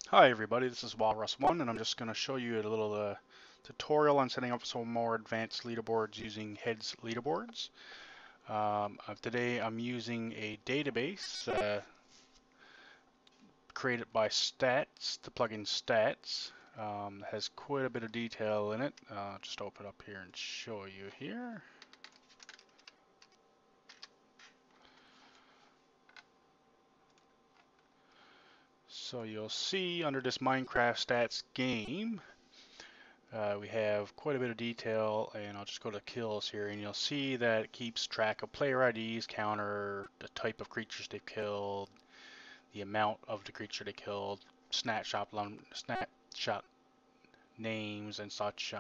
Hi everybody, this is Walrus1 and I'm just going to show you a little tutorial on setting up some more advanced leaderboards using Heads leaderboards. Today I'm using a database created by Stats, the plugin Stats. Has quite a bit of detail in it. Just open it up here and show you here. So you'll see under this Minecraft Stats game, we have quite a bit of detail, and I'll just go to kills here, and you'll see that it keeps track of player IDs, counter, the type of creatures they killed, the amount of the creature they killed, snapshot names and such.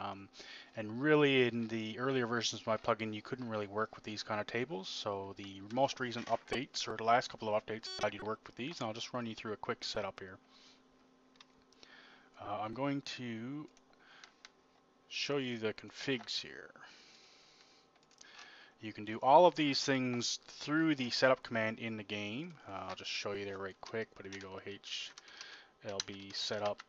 And really, in the earlier versions of my plugin, you couldn't really work with these kind of tables. So the most recent updates, or the last couple of updates, allowed you to work with these. And I'll just run you through a quick setup here. I'm going to show you the configs here. You can do all of these things through the setup command in the game. I'll just show you there right quick, but if you go HLB setup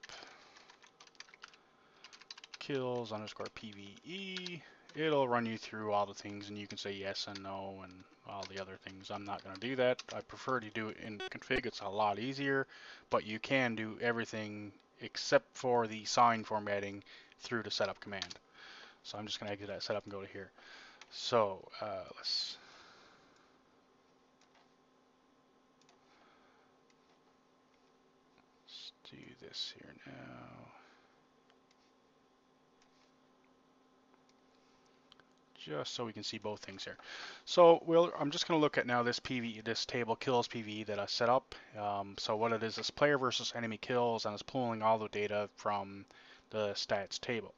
kills underscore PVE, it'll run you through all the things, and you can say yes and no and all the other things. I'm not going to do that. I prefer to do it in config. It's a lot easier, but you can do everything except for the sign formatting through the setup command. So I'm just going to exit that setup and go to here. So let's do this here now. Just so we can see both things here. So I'm just going to look at now this table kills PVE that I set up. So what it is player versus enemy kills, and it's pulling all the data from the stats table.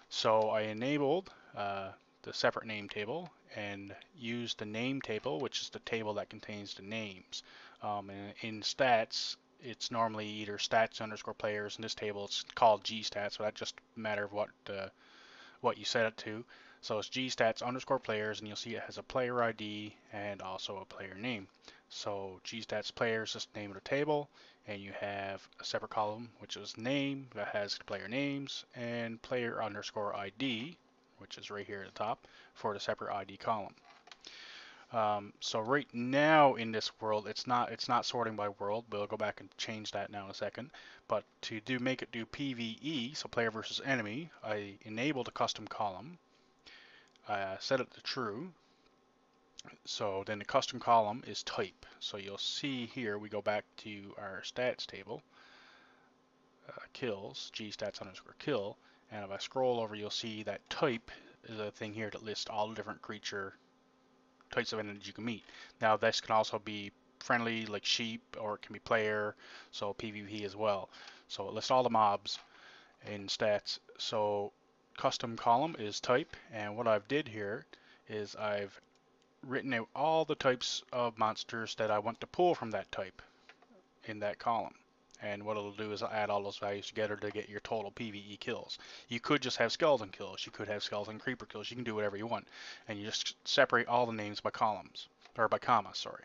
So I enabled the separate name table and used the name table, which is the table that contains the names. And in stats, it's normally either stats underscore players. In this table, it's called gstats, so that's just a matter of what you set it to. So it's gstats underscore players, and you'll see it has a player ID and also a player name. So gstats players is the name of the table, and you have a separate column which is name that has player names, and player underscore ID, which is right here at the top, for the separate ID column. So right now in this world, it's not sorting by world. We'll go back and change that now in a second. But to make it do PVE, so player versus enemy, I enabled a custom column. Set it to true. So then the custom column is type. So you'll see here we go back to our stats table, kills, gstats underscore kill, and if I scroll over, you'll see that type is a thing here that lists all the different creature types of enemies you can meet. Now this can also be friendly like sheep, or it can be player, so PvP as well. So it lists all the mobs in stats. So custom column is type, and what I've did here is I've written out all the types of monsters that I want to pull from that type in that column. And what it'll do is I'll add all those values together to get your total PvE kills. You could just have skeleton kills. You could have skeleton creeper kills. You can do whatever you want. And you just separate all the names by columns, or by commas, sorry.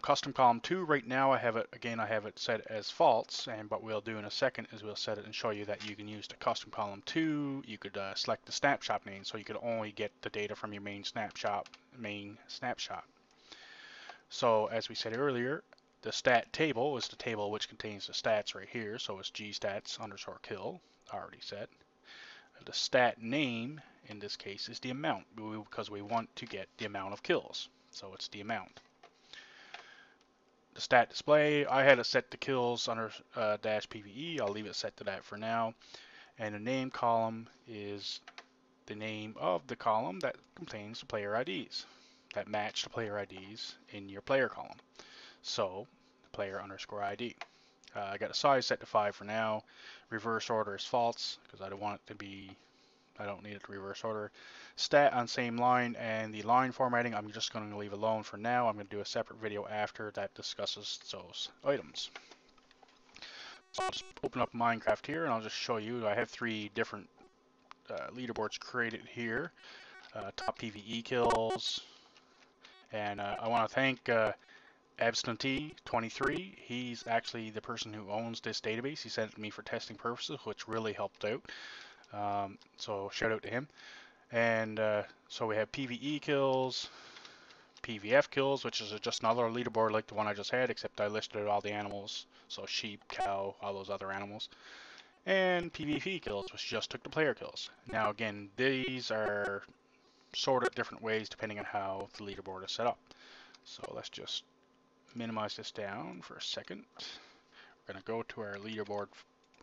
Custom column 2, right now I have it set as false, and what we'll do in a second is we'll set it and show you that you can use the custom column 2. You could select the snapshot name, so you could only get the data from your main snapshot. So as we said earlier, the stat table is the table which contains the stats right here, so it's gstats underscore kill, already set. The stat name in this case is the amount, because we want to get the amount of kills, so it's the amount. The stat display, I had it set to kills under dash PVE. I'll leave it set to that for now. And the name column is the name of the column that contains the player IDs that match the player IDs in your player column. So player underscore ID. I got a size set to 5 for now. Reverse order is false because I don't want it to be, I don't need it to reverse order. Stat on same line, and the line formatting I'm just going to leave alone for now. I'm going to do a separate video after that discusses those items. So I'll just open up Minecraft here and I'll just show you. I have 3 different leaderboards created here. Top PvE kills, and I want to thank Absentee 23, he's actually the person who owns this database. He sent it to me for testing purposes, which really helped out. So shout out to him. And so we have PvE kills, PvF kills, which is just another leaderboard like the one I just had, except I listed all the animals. So sheep, cow, all those other animals. And PvP kills, which just took the player kills. Now again, these are sorted different ways depending on how the leaderboard is set up. So let's just minimize this down for a second. We're going to go to our leaderboard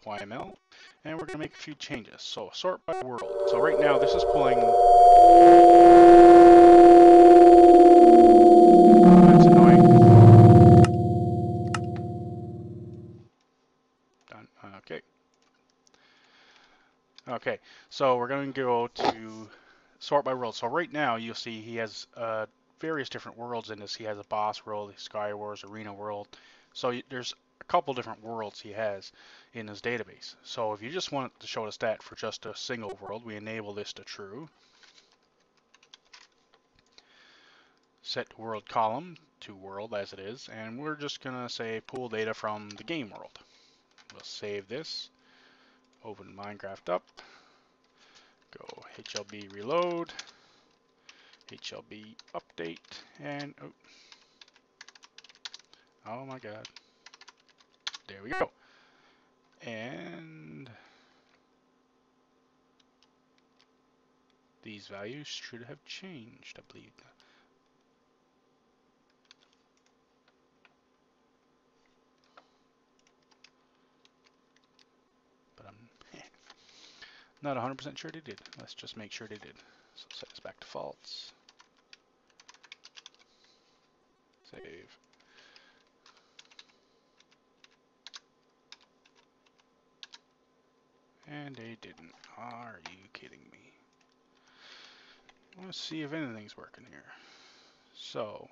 YML and we're going to make a few changes. So sort by world. So right now this is pulling. That's annoying. Done. Okay. Okay. So we're going to go to sort by world. So right now you'll see he has various different worlds in this. He has a boss world, Sky Wars, Arena world. So there's a couple different worlds he has in his database. So if you just want to show the stat for just a single world, we enable this to true. Set world column to world as it is, and we're just going to say pull data from the game world. We'll save this, open Minecraft up, go HLB reload, HLB update, and oh my god, there we go. And these values should have changed, I believe. But I'm not 100% sure they did. Let's just make sure they did. So set this back to false. Save. And they didn't. Are you kidding me? Let's see if anything's working here. So,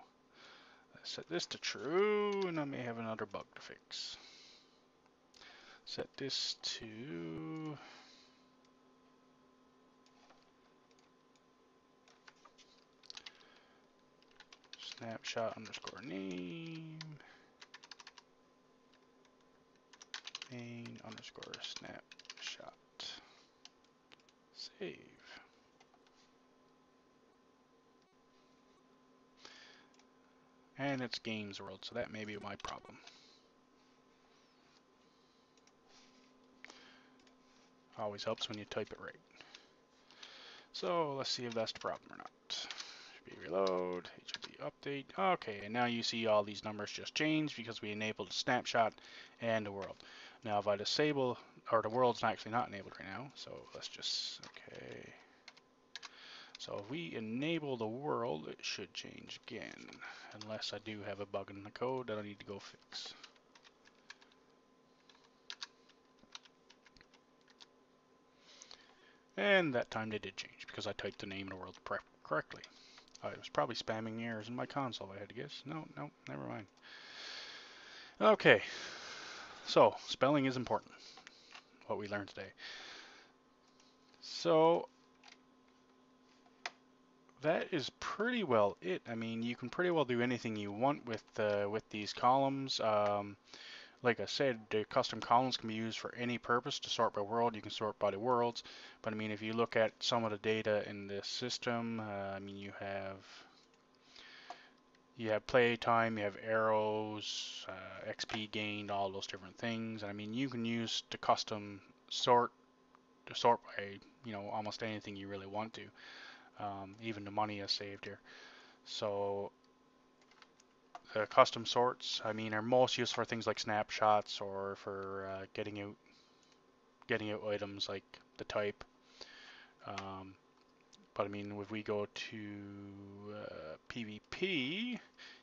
let's set this to true, and I may have another bug to fix. Set this to snapshot underscore name, main underscore snapshot. Save. And it's Games World, so that may be my problem. Always helps when you type it right. So let's see if that's the problem or not. HB reload, HB update. Okay, and now you see all these numbers just changed because we enabled a snapshot and the world. Now if I disable, or the world's actually not enabled right now, so let's just, okay. So if we enable the world, it should change again, unless I do have a bug in the code that I need to go fix. And that time they did change because I typed the name of the world correctly. I was probably spamming errors in my console, I had to guess. No, never mind. Okay, so spelling is important, what we learned today. So that is pretty well it. I mean, you can pretty well do anything you want with these columns. Like I said, the custom columns can be used for any purpose. To sort by world, you can sort by the worlds. But I mean, if you look at some of the data in this system, I mean, you have play time, you have arrows, XP gained, all those different things. And I mean, you can use the custom sort to sort by, you know, almost anything you really want to. Even the money is saved here. So the custom sorts, I mean, are most used for things like snapshots or for getting out items like the type. But I mean, if we go to PvP,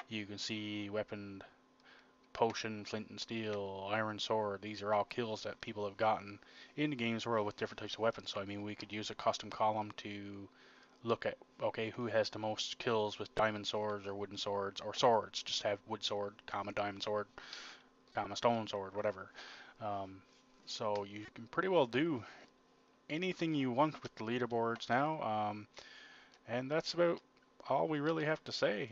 you can see weapon, potion, flint and steel, iron sword. These are all kills that people have gotten in the games world with different types of weapons. So I mean, we could use a custom column to look at, okay, who has the most kills with diamond swords or wooden swords, or swords. Just have wood sword, comma diamond sword, comma stone sword, whatever. So you can pretty well do anything you want with the leaderboards now. And that's about all we really have to say.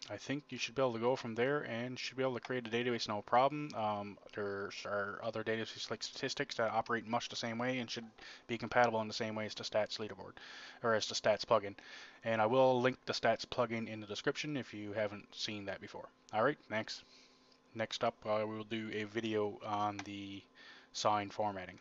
I think you should be able to go from there and should be able to create a database no problem. There are other databases like statistics that operate much the same way and should be compatible in the same way as the stats leaderboard or as the stats plugin. And I will link the stats plugin in the description if you haven't seen that before. All right, thanks. Next up, we will do a video on the sign formatting.